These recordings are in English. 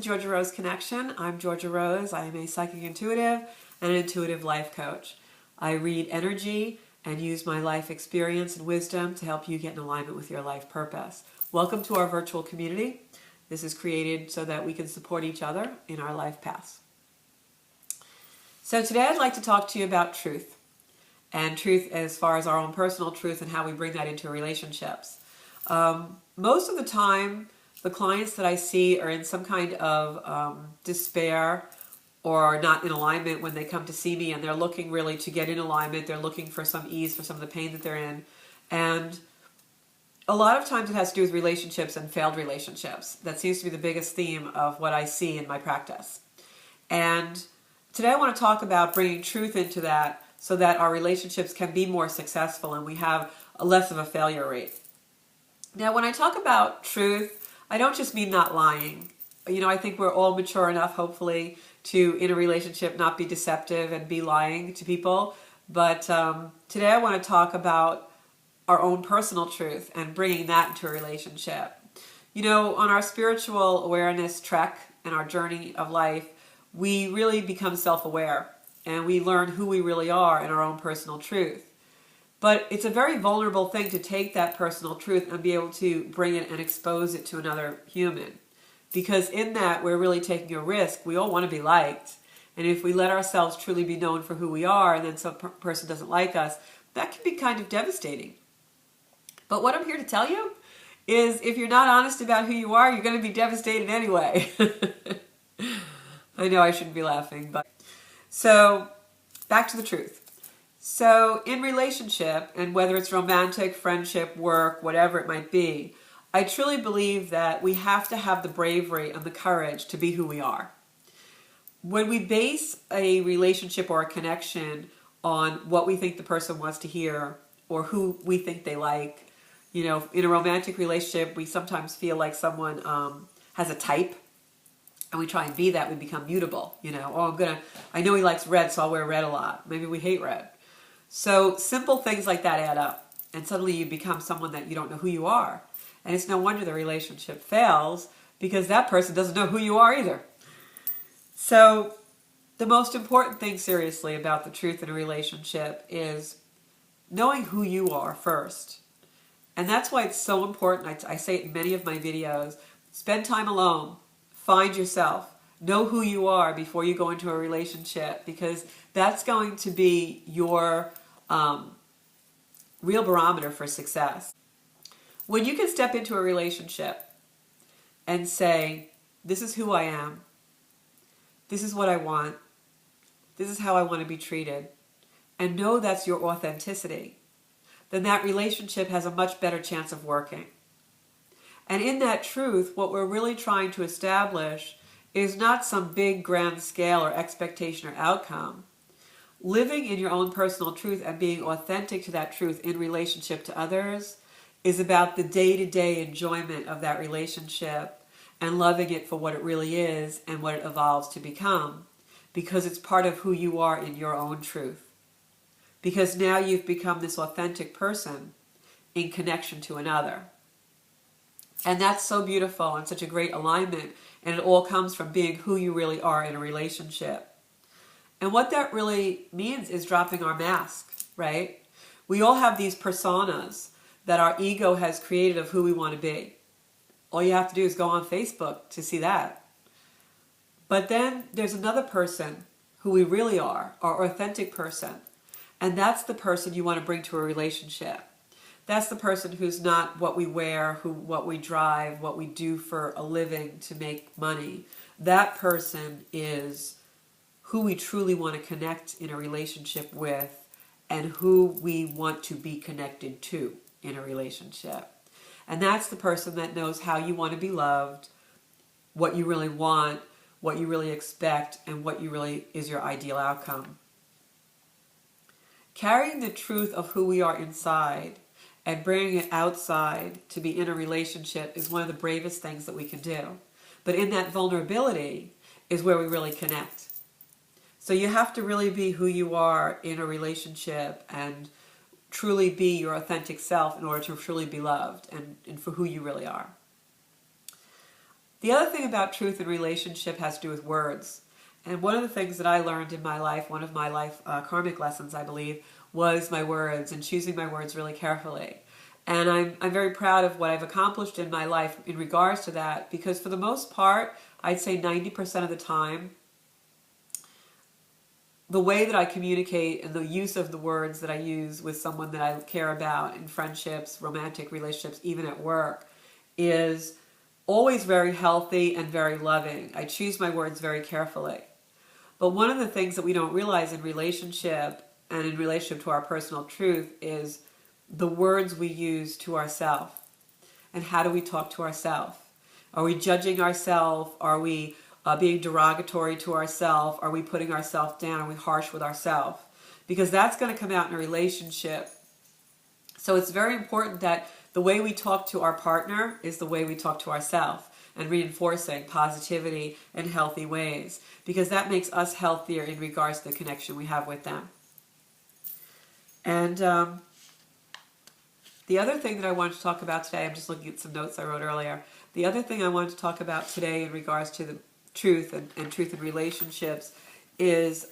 Georgia Rose Connection. I'm Georgia Rose. I am a psychic intuitive and an intuitive life coach. I read energy and use my life experience and wisdom to help you get in alignment with your life purpose. Welcome to our virtual community. This is created so that we can support each other in our life paths. So today I'd like to talk to you about truth. And truth as far as our own personal truth and how we bring that into relationships. Most of the time, the clients that I see are in some kind of despair or not in alignment when they come to see me, and they're looking really to get in alignment. They're looking for some ease for some of the pain that they're in. And a lot of times it has to do with relationships and failed relationships. That seems to be the biggest theme of what I see in my practice. And today I want to talk about bringing truth into that so that our relationships can be more successful and we have less of a failure rate. Now, when I talk about truth, I don't just mean not lying. I think we're all mature enough, hopefully, to, in a relationship, not be deceptive and be lying to people. But today I want to talk about our own personal truth and bringing that into a relationship. On our spiritual awareness trek and our journey of life, we really become self-aware and we learn who we really are in our own personal truth. But it's a very vulnerable thing to take that personal truth and be able to bring it and expose it to another human. Because in that, we're really taking a risk. We all want to be liked. And if we let ourselves truly be known for who we are and then some person doesn't like us, that can be kind of devastating. But what I'm here to tell you is if you're not honest about who you are, you're going to be devastated anyway. I know I shouldn't be laughing, but... So, back to the truth. So, in relationship, and whether it's romantic, friendship, work, whatever it might be, I truly believe that we have to have the bravery and the courage to be who we are. When we base a relationship or a connection on what we think the person wants to hear or who we think they like, in a romantic relationship, we sometimes feel like someone has a type, and we try and be that. We become mutable. I know he likes red, so I'll wear red a lot. Maybe we hate red. So simple things like that add up, and suddenly you become someone that you don't know who you are. And it's no wonder the relationship fails, because that person doesn't know who you are either. So the most important thing, seriously, about the truth in a relationship is knowing who you are first. And that's why it's so important. I say it in many of my videos. Spend time alone. Find yourself. Know who you are before you go into a relationship, because that's going to be your real barometer for success. When you can step into a relationship and say, this is who I am, this is what I want, this is how I want to be treated, and know that's your authenticity, then that relationship has a much better chance of working. And in that truth, what we're really trying to establish is not some big grand scale or expectation or outcome. Living in your own personal truth and being authentic to that truth in relationship to others is about the day-to-day enjoyment of that relationship and loving it for what it really is and what it evolves to become, because it's part of who you are in your own truth. Because now you've become this authentic person in connection to another. And that's so beautiful and such a great alignment, and it all comes from being who you really are in a relationship. And what that really means is dropping our mask, right? We all have these personas that our ego has created of who we want to be. All you have to do is go on Facebook to see that. But then there's another person who we really are, our authentic person. And that's the person you want to bring to a relationship. That's the person who's not what we wear, what we drive, what we do for a living to make money. That person is who we truly want to connect in a relationship with and who we want to be connected to in a relationship. And that's the person that knows how you want to be loved, what you really want, what you really expect, and what you really is your ideal outcome. Carrying the truth of who we are inside and bringing it outside to be in a relationship is one of the bravest things that we can do. But in that vulnerability is where we really connect. So you have to really be who you are in a relationship and truly be your authentic self in order to truly be loved and for who you really are. The other thing about truth in relationship has to do with words. And one of the things that I learned in my life, one of my life karmic lessons, I believe, was my words and choosing my words really carefully. And I'm very proud of what I've accomplished in my life in regards to that, because for the most part, I'd say 90% of the time, the way that I communicate and the use of the words that I use with someone that I care about in friendships, romantic relationships, even at work, is always very healthy and very loving. I choose my words very carefully. But one of the things that we don't realize in relationship and in relationship to our personal truth is the words we use to ourselves. And how do we talk to ourselves? Are we judging ourselves? Are we being derogatory to ourselves? Are we putting ourselves down? Are we harsh with ourselves? Because that's going to come out in a relationship. So it's very important that the way we talk to our partner is the way we talk to ourselves, and reinforcing positivity in healthy ways, because that makes us healthier in regards to the connection we have with them. And the other thing that I wanted to talk about today, I'm just looking at some notes I wrote earlier. The other thing I wanted to talk about today in regards to the truth and truth in relationships is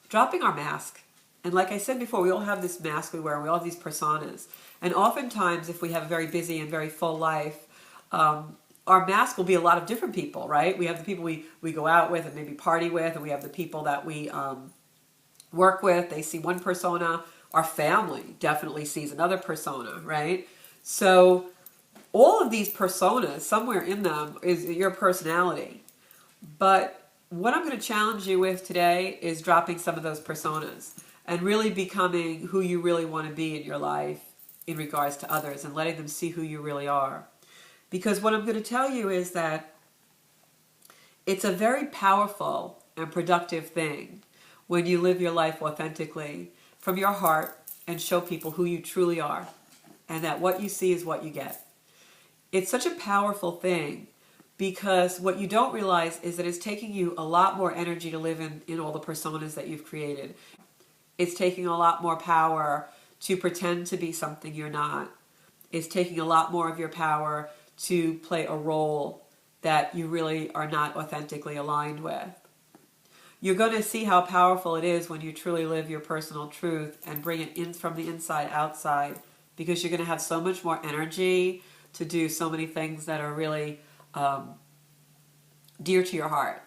dropping our mask. And like I said before, we all have this mask we wear, we all have these personas. And oftentimes, if we have a very busy and very full life, our mask will be a lot of different people, right? We have the people we go out with and maybe party with, and we have the people that we work with. They see one persona. Our family definitely sees another persona, right? So all of these personas, somewhere in them is your personality. But what I'm going to challenge you with today is dropping some of those personas and really becoming who you really want to be in your life in regards to others, and letting them see who you really are. Because what I'm going to tell you is that it's a very powerful and productive thing when you live your life authentically from your heart and show people who you truly are, and that what you see is what you get. It's such a powerful thing, because what you don't realize is that it's taking you a lot more energy to live in all the personas that you've created. It's taking a lot more power to pretend to be something you're not. It's taking a lot more of your power to play a role that you really are not authentically aligned with. You're going to see how powerful it is when you truly live your personal truth and bring it in from the inside outside, because you're going to have so much more energy to do so many things that are really dear to your heart.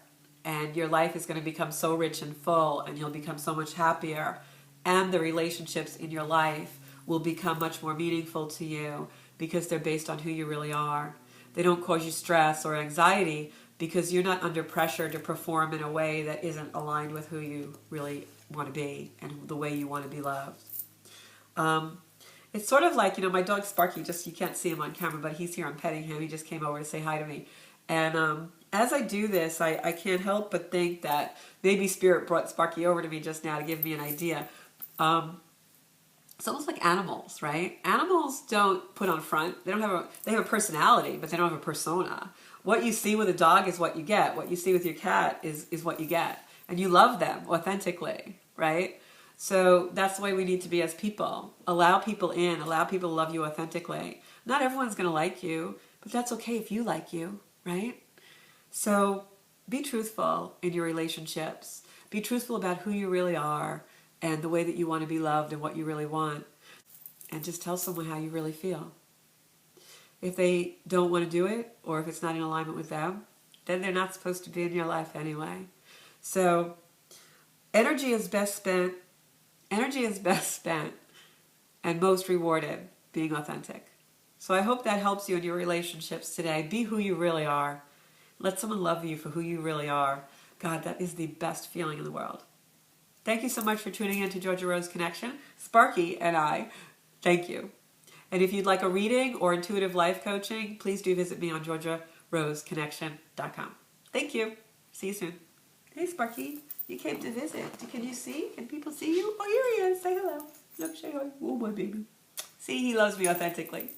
And your life is going to become so rich and full, and you'll become so much happier. And the relationships in your life will become much more meaningful to you, because they're based on who you really are. They don't cause you stress or anxiety because you're not under pressure to perform in a way that isn't aligned with who you really want to be and the way you want to be loved. It's sort of like, my dog Sparky, you can't see him on camera, but he's here, I'm petting him. He just came over to say hi to me. And as I do this, I can't help but think that maybe Spirit brought Sparky over to me just now to give me an idea. It's almost like animals, right? Animals don't put on front. They have a personality, but they don't have a persona. What you see with a dog is what you get. What you see with your cat is what you get. And you love them authentically, right? So that's the way we need to be as people. Allow people in. Allow people to love you authentically. Not everyone's going to like you, but that's okay if you like you, right? So be truthful in your relationships. Be truthful about who you really are and the way that you want to be loved and what you really want. And just tell someone how you really feel. If they don't want to do it, or if it's not in alignment with them, then they're not supposed to be in your life anyway. So energy is best spent and most rewarded being authentic. So I hope that helps you in your relationships today. Be who you really are. Let someone love you for who you really are. God, that is the best feeling in the world. Thank you so much for tuning in to Georgia Rose Connection. Sparky and I, thank you. And if you'd like a reading or intuitive life coaching, please do visit me on GeorgiaRoseConnection.com. Thank you. See you soon. Hey, Sparky, you came to visit. Can you see? Can people see you? Oh, here he is. Say hello. Look, say hi. Oh, my baby. See, he loves me authentically.